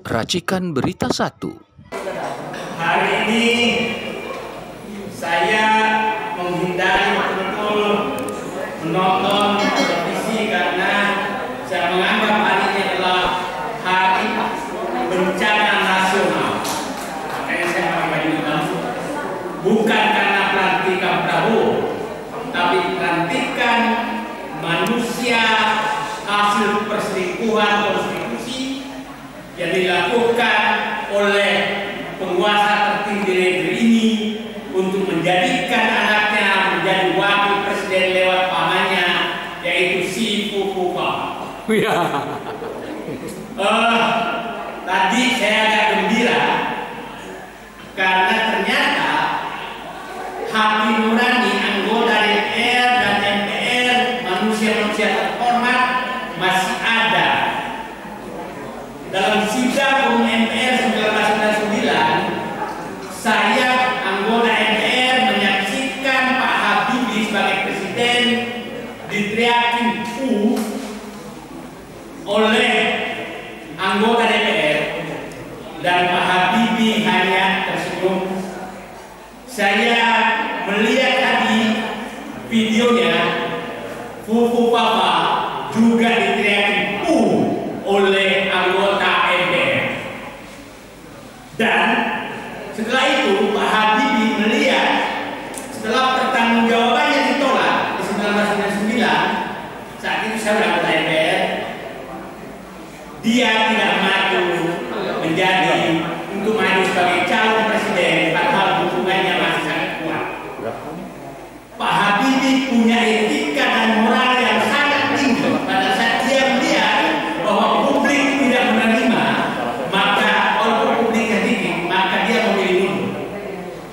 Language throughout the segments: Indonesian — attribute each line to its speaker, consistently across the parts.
Speaker 1: Racikan Berita 1.
Speaker 2: Hari ini saya menghindari betul menonton televisi karena saya menganggap hari ini adalah hari bencana nasional. Makanya saya pakai baju hitam. Bukan karena pelantikan Prabowo, tapi pelantikan manusia hasil perselingkuhan konstitusi yang dilakukan oleh penguasa tertinggi negeri ini untuk menjadikan anaknya menjadi wakil presiden lewat pamannya, yaitu si Fufu Papa. Tadi saya agak gembira karena ternyata hati nurani anggota DPR dan MPR, manusia-manusia terhormat, masih ada. Dalam sidang MPR 1999, saya anggota MPR menyaksikan Pak Habibie sebagai presiden diteriakin oleh anggota DPR dan Pak Habibie hanya tersenyum. Saya melihat tadi videonya, Fufu Papa juga diteriakin oleh anggota MPR. Dan setelah itu Pak Habibie melihat setelah pertanggungjawabannya ditolak di 1999, saat itu saya sudah anggota MPR, dia tidak maju menjadi untuk maju sebagai calon presiden, padahal hubungannya masih sangat kuat. Pak Habibie punya etika dan moral yang sangat tinggi. Pada saat dia melihat bahwa publik tidak menerima, maka walaupun publiknya tinggi, maka dia memilih mundur.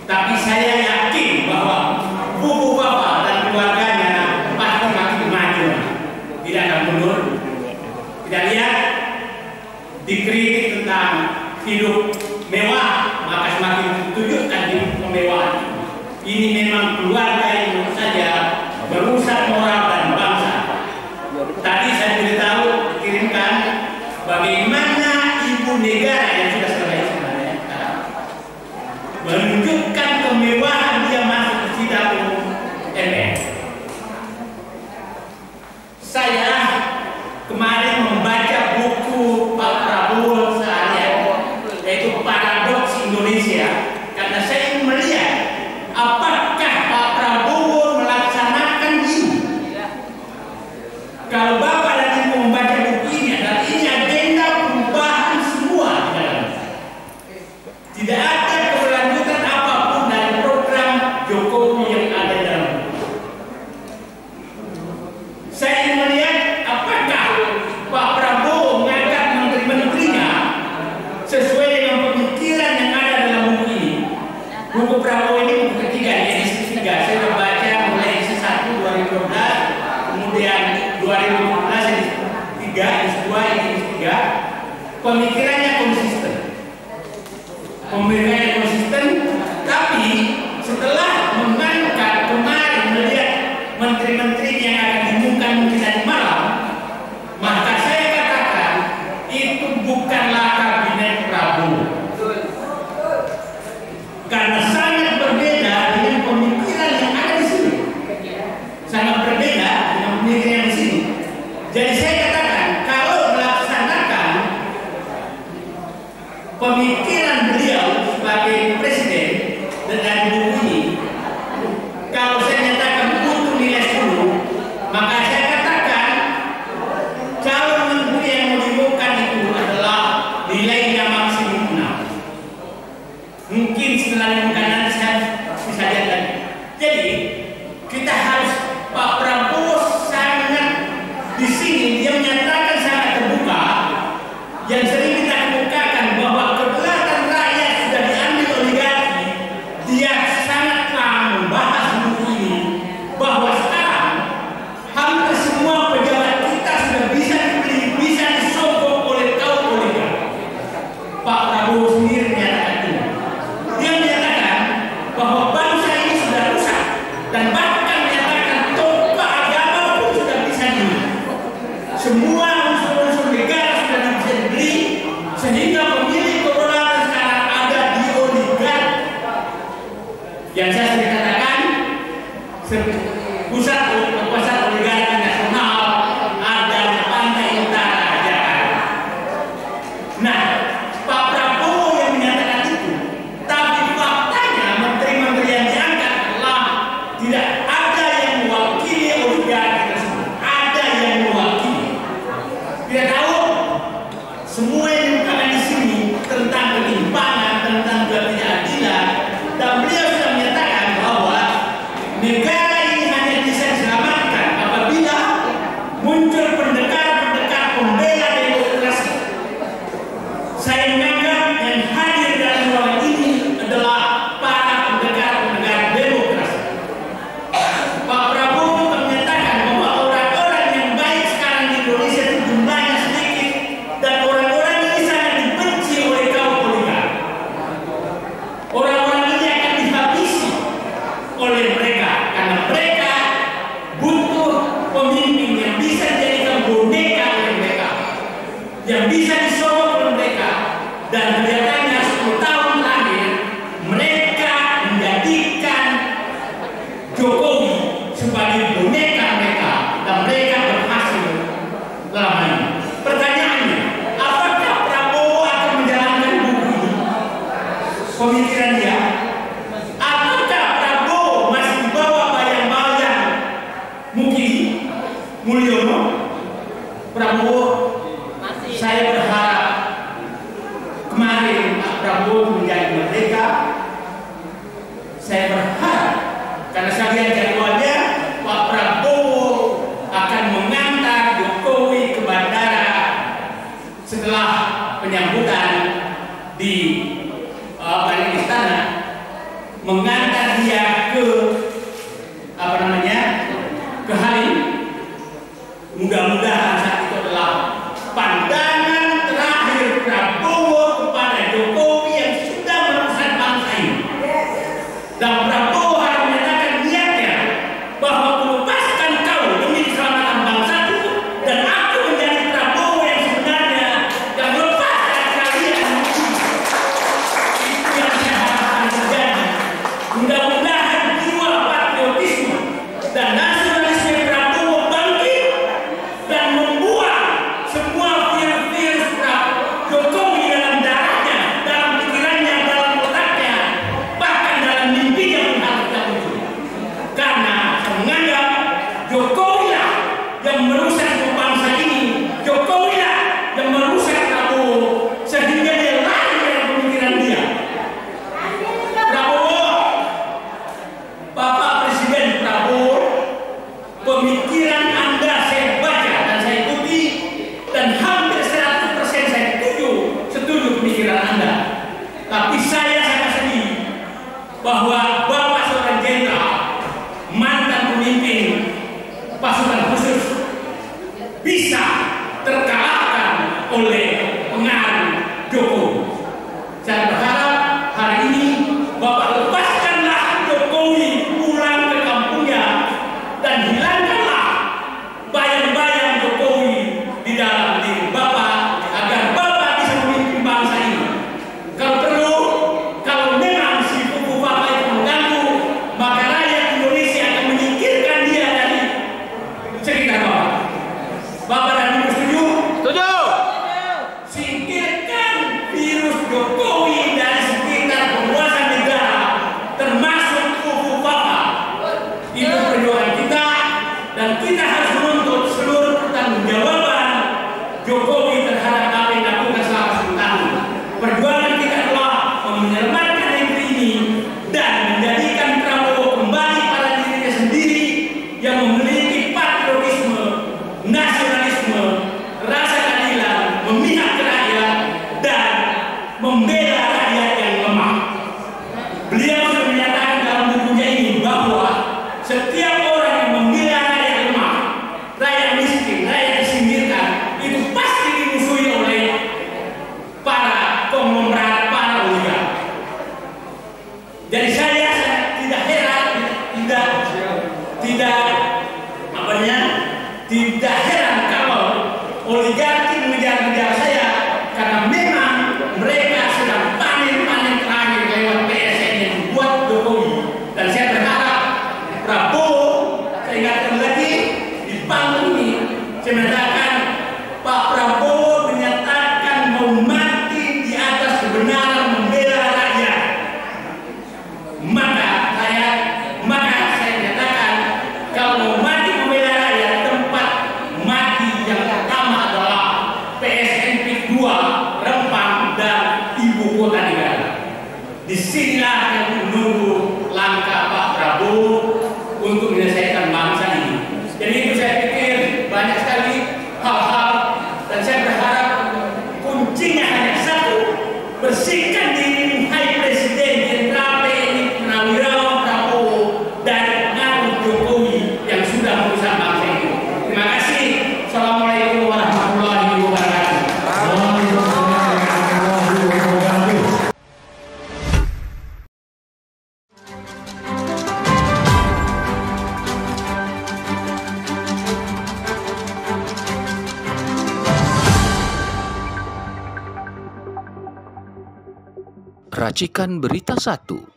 Speaker 2: Tapi saya yakin bahwa Fufu Papa dan keluarganya pasti makin maju, tidak akan mundur. Tidak lihat dikritik tentang hidup mewah, maka semakin tunjukkan hidup kemewahan. Ini memang keluarga yang menurut saja merusak moral dan bangsa. Tadi saya beritahu dikirimkan bagaimana ibu negara yang sudah selesai sebenarnya menunjukkan kemewahan dia masuk ke sidang umum MPR. Saya kemarin membaca buku Pak Prabowo seharian, yaitu Paradoks Indonesia, karena saya ingin melihat apakah Pak Prabowo melaksanakan ini. Kalau Bapak dan Ibu membaca buku ini, adalah ini agenda perubahan semua di dalamnya. Tidak ada keberlanjutan apapun dari program Jokowi yang ada dalam buku. Saya ingin melihat apakah Pak Prabowo mengangkat menteri-menterinya sesuai dengan pemikiran yang ada dalam buku ini. Buku Prabowo ini buku ketiga, edisi 3. Saya membaca mulai edisi 1 2012, kemudian 2014 edisi 3, edisi 2, edisi 3. Pemikirannya konsisten. Pemikirannya konsisten, tapi setelah mengangkat kemarin melihat menteri-menteri yang akan diumumkan mungkin tadi malam, maka saya katakan itu bukanlah kabinet Prabowo. Karena sangat berbeda dengan pemikiran yang ada di sini. Sangat berbeda dengan pemikiran yang di sini. Jadi saya katakan kalau melaksanakan pemikiran beliau sebagai presiden dengan buku ini, kalau saya nyatakan butuh nilai 10, maka saya katakan calon menteri yang mau diumumkan itu adalah nilainya maksimum 6. Mungkin setelah diumumkan nanti saya bisa lihat lagi. Jadi kita harus, Pak Prabowo sangat di sini dia menyatakan sangat terbuka, yang sering kita kemukakan bahwa kedaulatan rakyat sudah diambil oligarki, dia Dan saya sudah katakan, pusat kekuasaan oligarki nasional ada di pantai utara Jakarta. Nah, Pak Prabowo yang menyatakan itu, tapi faktanya menteri-menteri yang diangkat adalah tidak ada yang mewakili oligarki tersebut. Ada yang mewakili. Tidak tahu, semua yang dibukakan di sini tentang ketimpangan, tentang ketidakadilan, dan beliau sudah menyatakan bahwa negara ini hanya bisa diselamatkan apabila muncul pendekar-pendekar pembela demokrasi. Saya menganggap yang hadir dalam ruangan ini adalah para pendekar-pendekar demokrasi. Pak Prabowo menyatakan bahwa orang-orang yang baik sekarang di Indonesia itu jumlahnya sedikit dan orang-orang ini sangat dibenci oleh kaum oligarki. Orang-orang ini akan dihabisi oleh mereka karena mereka butuh pemimpin yang bisa dijadikan boneka oleh mereka, yang bisa disogok oleh mereka. Dan kelihatannya 10 tahun terakhir mereka menjadikan Jokowi sebagai boneka mereka, dan mereka berhasil dalam hal ini. Pertanyaannya, apakah Prabowo akan menjalankan buku ini, pemikiran dia? Apakah Prabowo masih dibawa bayang-bayang Mulyono? Prabowo, saya berharap kemarin Pak Prabowo menjadi merdeka. Saya berharap, karena saya lihat jadwalnya, Pak Prabowo akan mengantar Jokowi ke bandara setelah penyambutan di balik istana, mengantar dia ke ke Halim. Mudah-mudahan saat itu adalah pandangan terakhir Prabowo kepada Jokowi yang sudah merusak bangsa ini. Dan Prabowo harus menyatakan niatnya bahwa melepaskan kau demi keselamatan bangsaku, dan aku menjadi Prabowo yang sebenarnya yang melepaskan kalian. Itu yang saya harapkan terjadi. Mudah-mudahan jiwa patriotisme dan nasionalisme Prabowo bangkit dan membuang semua virus-virus Jokowi dalam darahnya, dalam pikirannya, dalam otaknya, bahkan dalam mimpinya pun harus kita muncul. Karena saya menganggap Jokowi lah yang merusak bangsa ini, Jokowi lah yang merusak Prabowo sehingga dia lari dari pemikiran dia. Prabowo, Bapak Presiden Prabowo, pemikiran Anda saya baca dan saya ikuti, dan hampir 100% saya setuju pemikiran Anda. Tapi saya sangat sedih bahwa Bapak seorang jenderal, mantan pemimpin pasukan khusus, bisa terkalahkan oleh pengaruh Jokowi. Saya berharap hari ini Bapak lepaskanlah Jokowi pulang ke kampungnya dan hilangkanlah bayang-bayang Jokowi di dalam diri Bapak agar Bapak bisa memimpin bangsa ini. Kalau perlu, kalau memang si kuku Bapak itu mengganggu, maka rakyat Indonesia akan menyingkirkan dia dari sekitar Bapak. Bapak dan Ibu setuju?
Speaker 1: Setuju.
Speaker 2: Singkirkan virus Jokowi dari sekitar penguasa negara, termasuk kubu Bapak. Itu perjuangan kita, dan kita harus menuntut seluruh pertanggungjawaban Jokowi terhadap apa yang dilakukan selama 10 tahun. Perjuangan kita adalah menyelamatkan negeri ini dan menjadikan Prabowo kembali pada dirinya sendiri yang memiliki patriotisme, nasionalisme, rasa keadilan, memihak ke rakyat, dan membela rakyat yang lemah. Beliau sudah menyatakan dalam bukunya ini bahwa setiap orang yang membela rakyat lemah, rakyat miskin, rakyat disingkirkan, itu pasti dimusuhi oleh para konglomerat, para oligarki. Jadi saya tidak heran, tidak heran kalau oligarki mengejar-ngejar saya, karena memang mereka sedang dalam urusan bangsa ini. Terima kasih. Assalamualaikum warahmatullahi wabarakatuh.
Speaker 1: Racikan Berita 1.